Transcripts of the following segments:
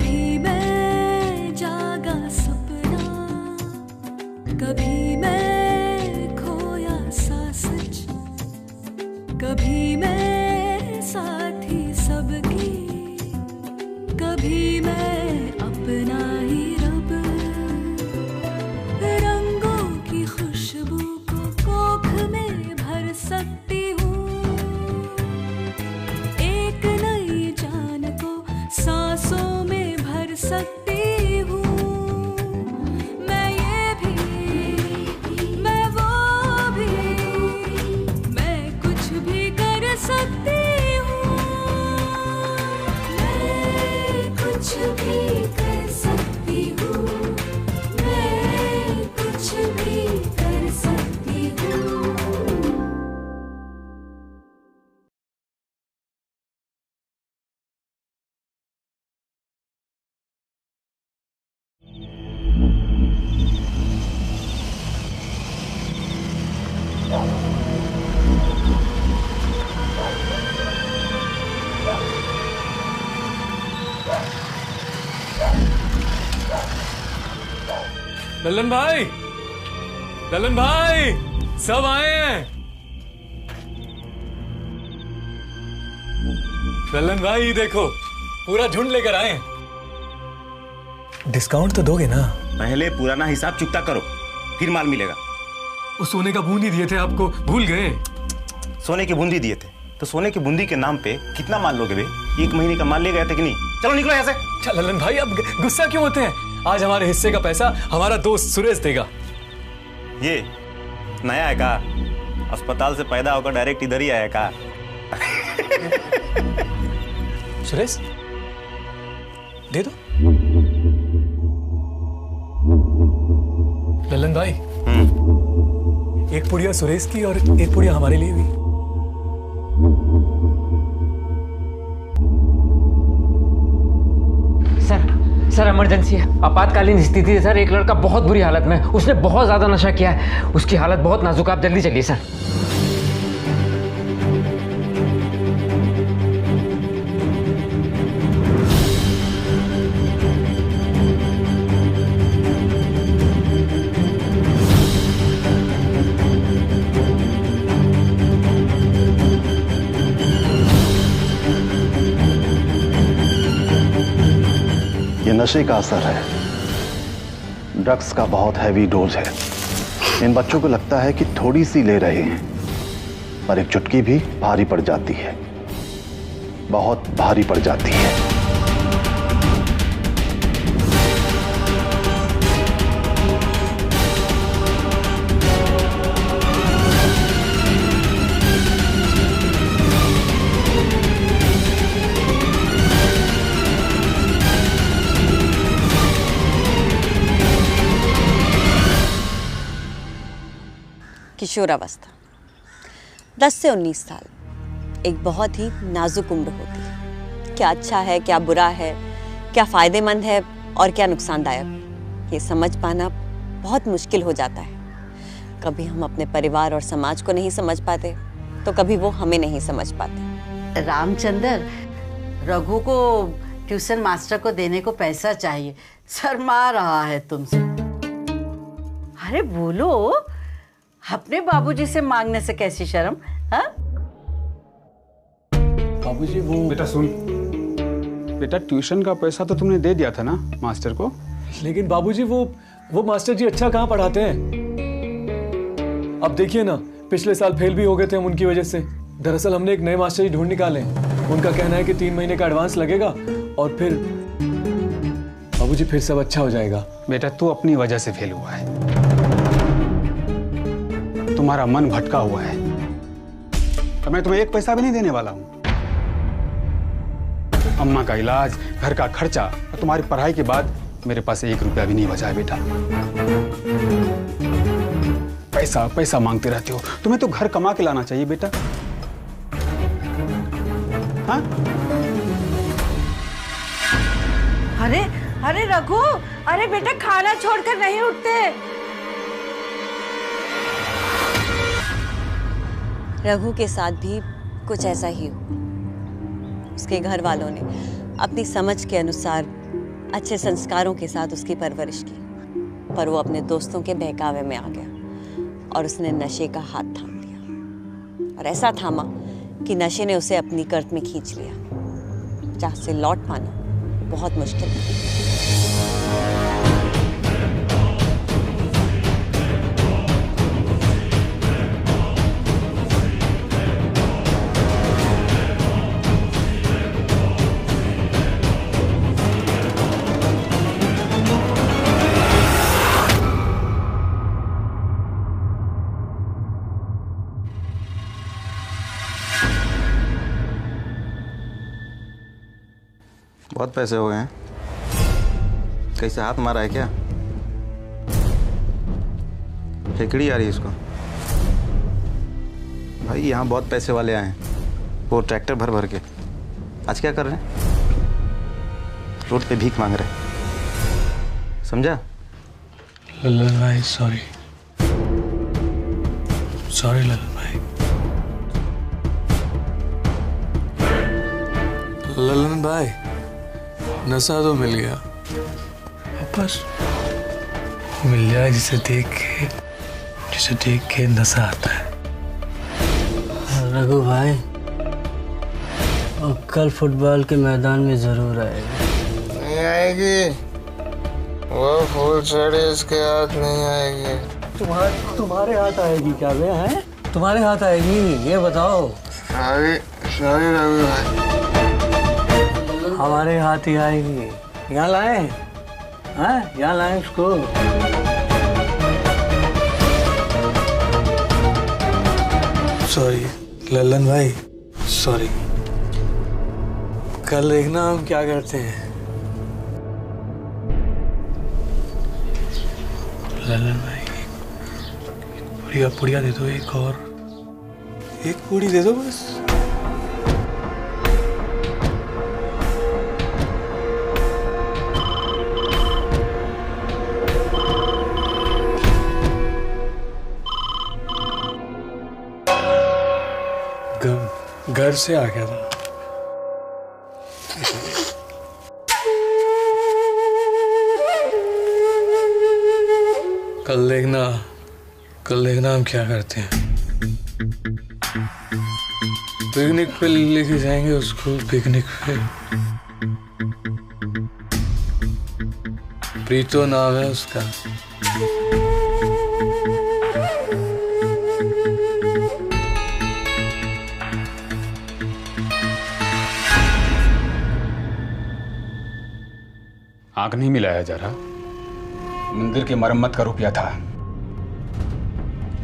कभी मैं जागा सपना, कभी मैं खोया सा सच, कभी मैं साथी सबकी, कभी मैं अपना ही रब। रंगों की खुशबू को कोख में भर सकती हूँ, एक नई जान को सांसों में भर सकती हूँ। मैं ये भी, मैं वो भी, मैं कुछ भी कर सकती हूँ। मैं कुछ भी कर सकती हूँ, मैं कुछ भी कर सकती हूँ। ललन भाई, ललन भाई, सब आए हैं। ललन भाई देखो, पूरा झुंड लेकर आए हैं। डिस्काउंट तो दोगे ना? पहले पुराना हिसाब चुकता करो, फिर माल मिलेगा। वो सोने का बूंदी दिए थे आपको, भूल गए? सोने की बूंदी दिए थे तो सोने की बूंदी के नाम पे कितना माल लोगे बे? 1 महीने का माल ले गए थे कि नहीं? चलो निकलो यहाँ से। अच्छा ललन भाई, अब गुस्सा क्यों होते हैं? आज हमारे हिस्से का पैसा हमारा दोस्त सुरेश देगा। ये नया है का? अस्पताल से पैदा होकर डायरेक्ट इधर ही आया का? सुरेश दे दो। ललन भाई, एक पुड़िया सुरेश की और एक पुड़िया हमारे लिए भी। सर इमरजेंसी है, आपातकालीन स्थिति है सर। एक लड़का बहुत बुरी हालत में, उसने बहुत ज्यादा नशा किया है, उसकी हालत बहुत नाजुक है। आप जल्दी चलिए सर। ये नशे का असर है, ड्रग्स का बहुत हैवी डोज है। इन बच्चों को लगता है कि थोड़ी सी ले रहे हैं, पर एक चुटकी भी भारी पड़ जाती है, बहुत भारी पड़ जाती है। किशोरावस्था 10 से 19 साल, एक बहुत ही नाजुक उम्र होती है। क्या अच्छा है, क्या बुरा है, क्या फायदेमंद है और क्या नुकसानदायक, ये समझ पाना बहुत मुश्किल हो जाता है। कभी हम अपने परिवार और समाज को नहीं समझ पाते, तो कभी वो हमें नहीं समझ पाते। रामचंद्र, रघु को ट्यूशन मास्टर को देने को पैसा चाहिए, शर्मा रहा है तुमसे। अरे बोलो, अपने बाबूजी से मांगने से कैसी शर्म? हाँ बाबूजी वो बेटा सुन, बेटा ट्यूशन का पैसा तो तुमने दे दिया था ना मास्टर को। लेकिन बाबूजी वो मास्टर जी अच्छा कहाँ पढ़ाते हैं? अब देखिए ना, पिछले साल फेल भी हो गए थे हम उनकी वजह से। दरअसल हमने एक नए मास्टर जी ढूंढ निकाले। उनका कहना है कि 3 महीने का एडवांस लगेगा और फिर बाबूजी फिर सब अच्छा हो जाएगा। बेटा तू अपनी वजह से फेल हुआ है, तुम्हारा मन भटका हुआ है। तो मैं तुम्हें 1 पैसा भी नहीं देने वाला हूं। अम्मा का इलाज, घर का खर्चा और तुम्हारी पढ़ाई के बाद मेरे पास 1 रुपया भी नहीं बचा है बेटा। पैसा पैसा मांगते रहते हो, तुम्हें तो घर कमा के लाना चाहिए बेटा। हाँ? अरे अरे रघु, अरे बेटा खाना छोड़कर नहीं उठते। रघु के साथ भी कुछ ऐसा ही हुआ। उसके घर वालों ने अपनी समझ के अनुसार अच्छे संस्कारों के साथ उसकी परवरिश की, पर वो अपने दोस्तों के बहकावे में आ गया और उसने नशे का हाथ थाम लिया। और ऐसा थामा कि नशे ने उसे अपनी गर्त में खींच लिया, जहाँ से लौट पाना बहुत मुश्किल है। बहुत पैसे हो गए हैं। कैसे हाथ मारा है क्या? खेकड़ी आ रही है इसको। भाई यहाँ बहुत पैसे वाले आए हैं, वो ट्रैक्टर भर भर के। आज क्या कर रहे हैं? रोड पे भीख मांग रहे हैं, समझा? ललन भाई सॉरी, सॉरी ललन भाई। ललन भाई, नशा तो मिल गया, बस मिल जाए जिसे देख के नशा आता है। रघु भाई, और कल फुटबॉल के मैदान में जरूर आएगी। नहीं आएगी, वो फूल चढ़े इसके हाथ नहीं आएगी। तुम्हारे हाथ आएगी क्या बे? हैं तुम्हारे हाथ आएगी, ये बताओ। सॉरी सॉरी रघु भाई, हमारे हाथ ही आएगी। यहाँ लाए हैं, यहाँ लाए उसको। सॉरी ललन भाई, सॉरी। कल देखना हम क्या करते हैं। ललन भाई, पुड़िया दे दो, एक और एक पूड़ी दे दो बस। घर से आ गया था। कल देखना हम क्या करते हैं। पिकनिक पे लेके जाएंगे उसको, पिकनिक पे। प्रीतो नाम है उसका। आंख नहीं मिलाया जा रहा। मंदिर की मरम्मत का रुपया था,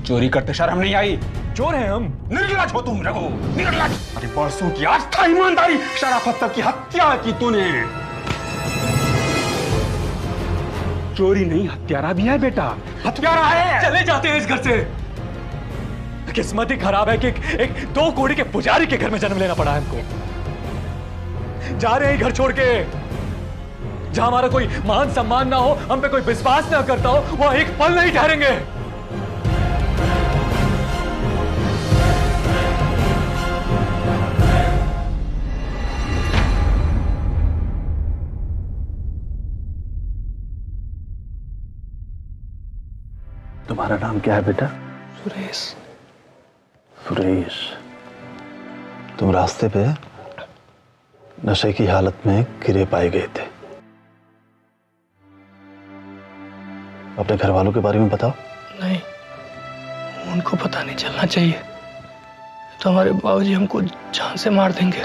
चोरी करते शर्म नहीं आई? चोर हैं हम। निर्लज हो तुम रघु, निर्लज। अरे परसों की आस्था, ईमानदारी, शराफत तक की हत्या की तूने। चोरी नहीं, हत्यारा भी है बेटा, हत्यारा है। चले जाते हैं इस घर से। किस्मत ही खराब है कि एक 2 कोड़ी के पुजारी के घर में जन्म लेना पड़ा है हमको। जा रहे हैं घर छोड़ के, जहां हमारा कोई मान सम्मान ना हो, हम पे कोई विश्वास ना करता हो, वो एक पल नहीं ठहरेंगे। तुम्हारा नाम क्या है बेटा? सुरेश। सुरेश, तुम रास्ते पे नशे की हालत में गिरे पाए गए थे। अपने घर वालों के बारे में बताओ। नहीं, उनको पता नहीं चलना चाहिए, तो हमारे बाबूजी हमको जान से मार देंगे।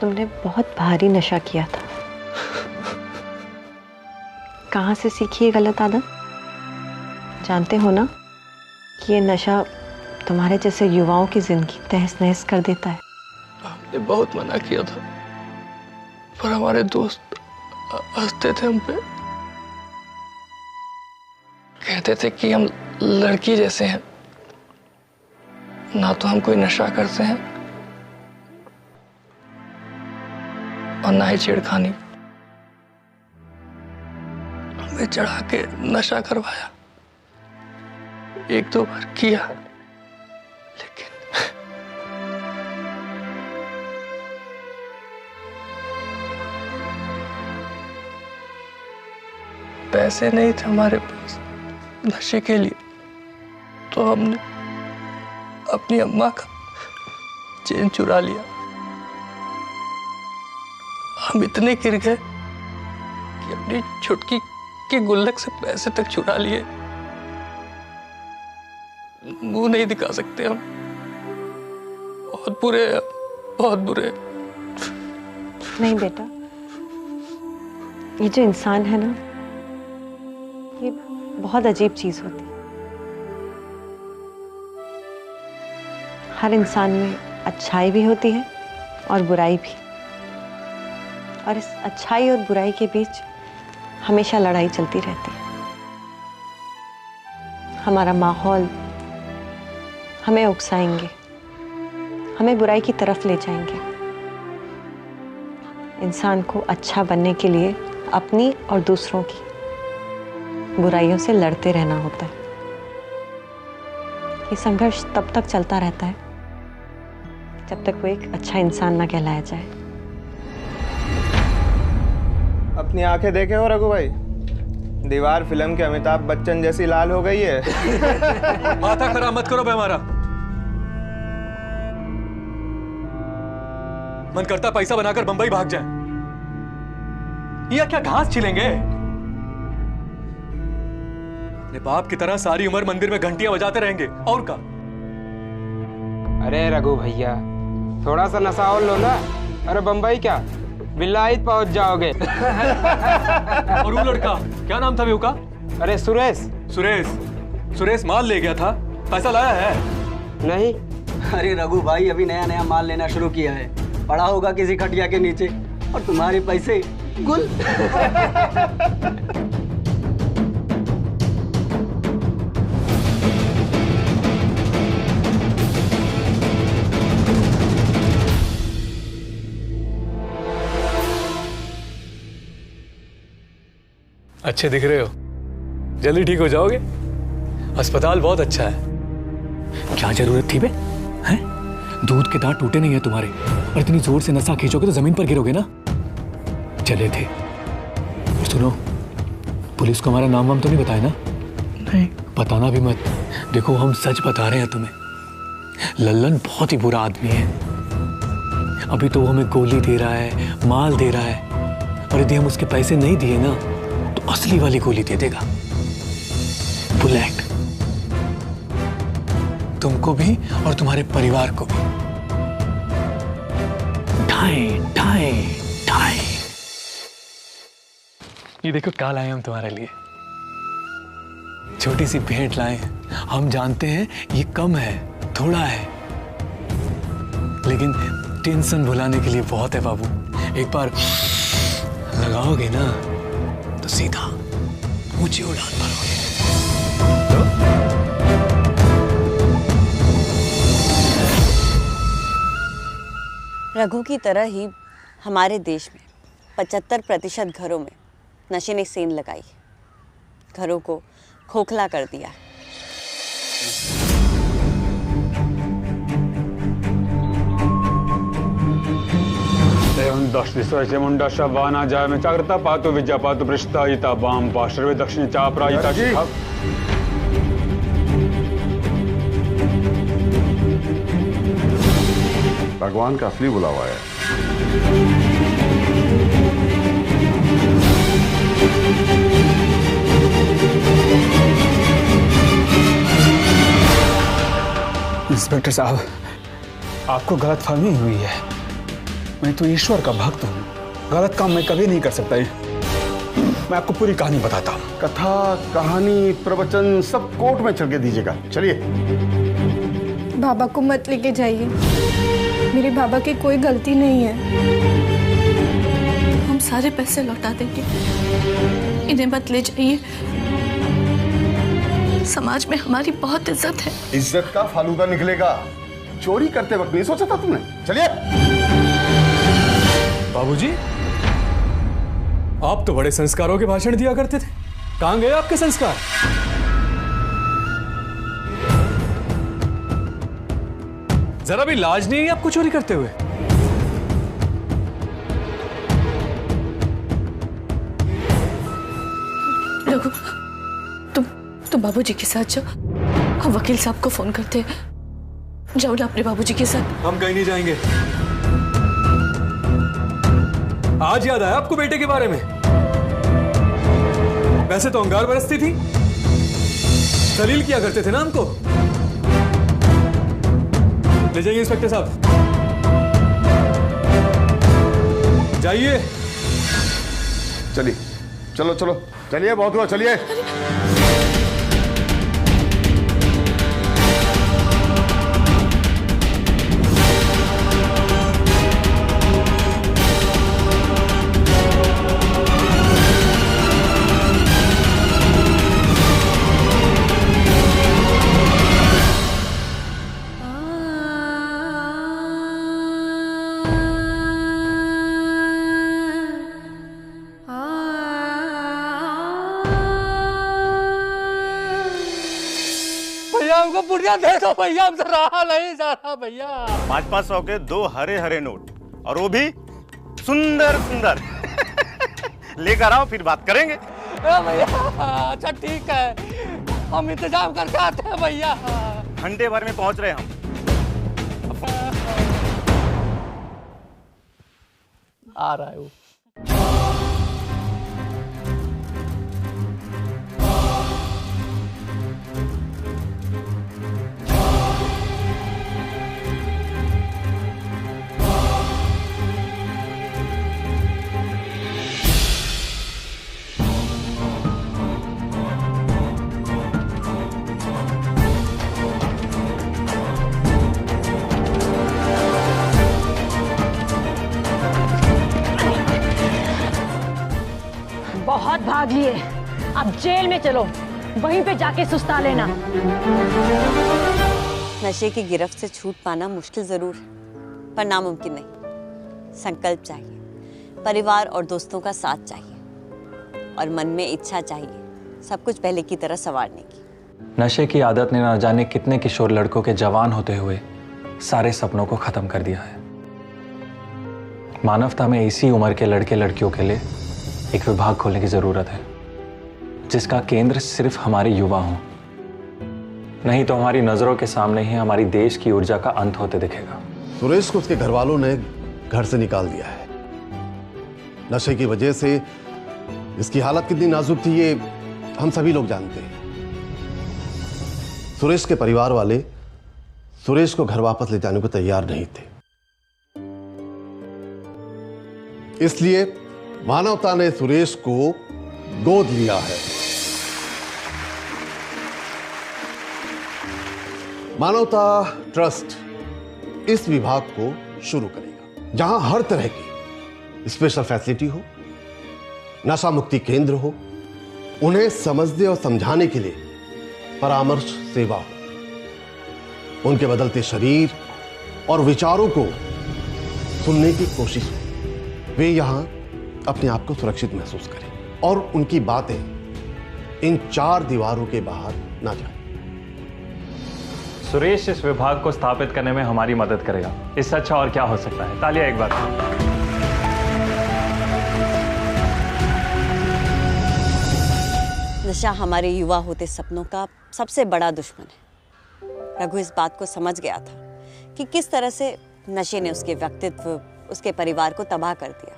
तुमने बहुत भारी नशा किया था। कहाँ से सीखी ये गलत आदत? जानते हो ना कि ये नशा तुम्हारे जैसे युवाओं की जिंदगी तहस नहस कर देता है। हमने बहुत मना किया था, पर हमारे दोस्त हंसते थे हम पे, कहते थे कि हम लड़की जैसे हैं, ना तो हम कोई नशा करते हैं और ना ही छेड़खानी। हमें चढ़ा के नशा करवाया, 1-2 बार किया, लेकिन पैसे नहीं थे हमारे पास नशे के लिए, तो हमने अपनी अम्मा का चेन चुरा लिया। हम इतने गिर गए कि अपनी छुटकी के गुल्लक से पैसे तक चुरा लिए। मुंह नहीं दिखा सकते हम, बहुत बुरे हैं, बहुत बुरे। नहीं बेटा, ये जो इंसान है ना, ये बहुत अजीब चीज होती है। हर इंसान में अच्छाई भी होती है और बुराई भी, और इस अच्छाई और बुराई के बीच हमेशा लड़ाई चलती रहती है। हमारा माहौल हमें उकसाएंगे, हमें बुराई की तरफ ले जाएंगे। इंसान को अच्छा बनने के लिए अपनी और दूसरों की बुराइयों से लड़ते रहना होता है। ये संघर्ष तब तक चलता रहता है जब तक वो एक अच्छा इंसान ना कहलाया जाए। अपनी आंखें देखे हो रघु भाई, दीवार फिल्म के अमिताभ बच्चन जैसी लाल हो गई है। माथा खराब मत करो बे हमारा। मन करता पैसा बनाकर बंबई भाग जाए, या क्या घास छिलेंगे? अपने बाप की तरह सारी उम्र मंदिर में घंटियां बजाते रहेंगे, और का? अरे रघु भैया, थोड़ा सा नशा और लो ना। अरे बंबई क्या, बिल्लाहित पहुंच जाओगे। और वो लड़का क्या नाम था का? अरे सुरेश। सुरेश, सुरेश माल ले गया था, पैसा लाया है? नहीं। अरे रघु भाई अभी नया नया माल लेना शुरू किया है, पड़ा होगा किसी खटिया के नीचे, और तुम्हारे पैसे गुल। अच्छे दिख रहे हो, जल्दी ठीक हो जाओगे। अस्पताल बहुत अच्छा है। क्या जरूरत थी बे? हैं? दूध के दांत टूटे नहीं है तुम्हारे, और इतनी जोर से नशा खींचोगे तो जमीन पर गिरोगे ना। चले थे। सुनो, पुलिस को हमारा नाम वाम तो नहीं बताया ना? नहीं। बताना भी मत। देखो हम सच बता रहे हैं तुम्हें। लल्लन बहुत ही बुरा आदमी है। अभी तो वो हमें गोली दे रहा है, माल दे रहा है, और यदि हम उसके पैसे नहीं दिए ना तो असली वाली गोली दे देगा, बुलेट। तुमको भी और तुम्हारे परिवार को भी। ढाई ढाई ढाई। ये देखो क्या लाए हम तुम्हारे लिए, छोटी सी भेंट लाए। हम जानते हैं ये कम है, थोड़ा है, लेकिन टेंशन भुलाने के लिए बहुत है बाबू। एक बार लगाओगे ना तो सीधा ऊंची उड़ान भरोगे। रघु की तरह ही हमारे देश में 75% घरों में नशे ने सेंध लगाई, घरों को खोखला कर दिया। मुंडा वाना जाय में जागृता पातु विद्या पातु पृष्ठायिता वाम पार्श्वे दक्षिण चापरायिता शिखा। भगवान का असली बुलावा है। इंस्पेक्टर साहब, आपको गलतफहमी हुई है। मैं तो ईश्वर का भक्त हूँ, गलत काम मैं कभी नहीं कर सकता। मैं आपको पूरी कहानी बताता हूँ। कथा, कहानी, प्रवचन सब कोर्ट में चल के दीजिएगा। चलिए। बाबा को मत लेके जाइए, मेरे बाबा की कोई गलती नहीं है। हम सारे पैसे लौटा देंगे, इन्हें मत ले जाइए। समाज में हमारी बहुत इज्जत है। इज्जत का फालूदा निकलेगा। चोरी करते वक्त नहीं सोचा था तुमने? चलिए। बाबूजी, आप तो बड़े संस्कारों के भाषण दिया करते थे, कहां गए आपके संस्कार? जरा भी लाज नहीं है आपको चोरी करते हुए? रघु, तुम बाबूजी के साथ जाओ, हम वकील साहब को फोन करते हैं। जाओ ना अपने बाबूजी के साथ। हम कहीं नहीं जाएंगे। आज याद आया आपको बेटे के बारे में? वैसे तो अंगार बरसती थी, दलील किया करते थे ना हमको। ले जाइए इंस्पेक्टर साहब, जाइए। चलिए, चलो चलो चलिए, बहुत हुआ, चलिए। हमको पुड़िया दे दो भैया, हमसे रहा नहीं जा रहा भैया। 500 के 2 हरे हरे नोट, और वो भी सुंदर सुंदर। लेकर आओ, फिर बात करेंगे। भैया अच्छा ठीक है, हम इंतजाम करके आते हैं भैया। घंटे भर में पहुंच रहे हम। आ रहा है वो। बहुत भाग लिए, अब जेल में चलो, वहीं पे जाके सुस्ता लेना। नशे की गिरफ्त से छूट पाना मुश्किल जरूर है, पर नामुमकिन नहीं। संकल्प चाहिए, परिवार और दोस्तों का साथ चाहिए, और मन में इच्छा चाहिए सब कुछ पहले की तरह संवारने की। नशे की आदत ने न जाने कितने किशोर लड़कों के जवान होते हुए सारे सपनों को खत्म कर दिया है। मानवता में इसी उम्र के लड़के लड़कियों के लिए एक विभाग खोलने की जरूरत है, जिसका केंद्र सिर्फ हमारे युवा हों। नहीं तो हमारी नजरों के सामने ही हमारी देश की ऊर्जा का अंत होते दिखेगा। सुरेश को उसके घर वालों ने घर से निकाल दिया है। नशे की वजह से इसकी हालत कितनी नाजुक थी ये हम सभी लोग जानते हैं। सुरेश के परिवार वाले सुरेश को घर वापस ले जाने को तैयार नहीं थे, इसलिए मानवता ने सुरेश को गोद लिया है। मानवता ट्रस्ट इस विभाग को शुरू करेगा, जहां हर तरह की स्पेशल फैसिलिटी हो, नशा मुक्ति केंद्र हो, उन्हें समझने और समझाने के लिए परामर्श सेवा हो, उनके बदलते शरीर और विचारों को सुनने की कोशिश हो, वे यहां अपने आप को सुरक्षित महसूस करें और उनकी बातें इन 4 दीवारों के बाहर ना जाए। सुरेश इस विभाग को स्थापित करने में हमारी मदद करेगा, इससे अच्छा और क्या हो सकता है। तालियां एक बार। नशा हमारे युवा होते सपनों का सबसे बड़ा दुश्मन है। रघु इस बात को समझ गया था कि किस तरह से नशे ने उसके व्यक्तित्व, उसके परिवार को तबाह कर दिया,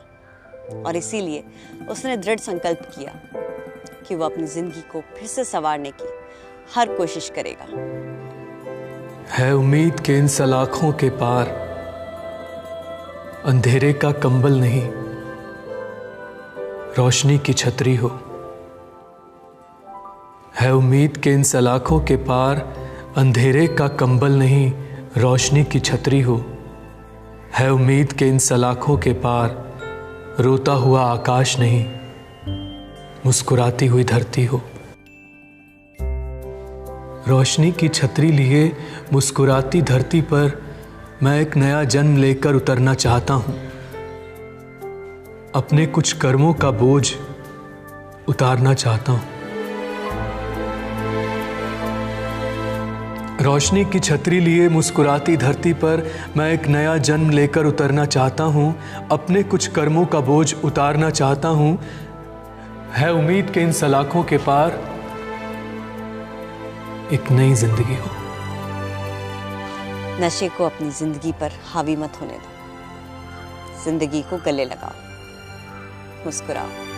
और इसीलिए उसने दृढ़ संकल्प किया कि वो अपनी जिंदगी को फिर से संवारने की हर कोशिश करेगा। है उम्मीद के इन सलाखों के पार अंधेरे का कंबल नहीं, रोशनी की छतरी हो। है उम्मीद के इन सलाखों के पार अंधेरे का कंबल नहीं, रोशनी की छतरी हो। है उम्मीद के इन सलाखों के पार रोता हुआ आकाश नहीं, मुस्कुराती हुई धरती हो। रोशनी की छतरी लिए मुस्कुराती धरती पर मैं एक नया जन्म लेकर उतरना चाहता हूं। अपने कुछ कर्मों का बोझ उतारना चाहता हूं। रोशनी की छतरी लिए मुस्कुराती धरती पर मैं एक नया जन्म लेकर उतरना चाहता हूँ। अपने कुछ कर्मों का बोझ उतारना चाहता हूँ। है उम्मीद के इन सलाखों के पार एक नई जिंदगी हो। नशे को अपनी जिंदगी पर हावी मत होने दो। जिंदगी को गले लगाओ, मुस्कुराओ।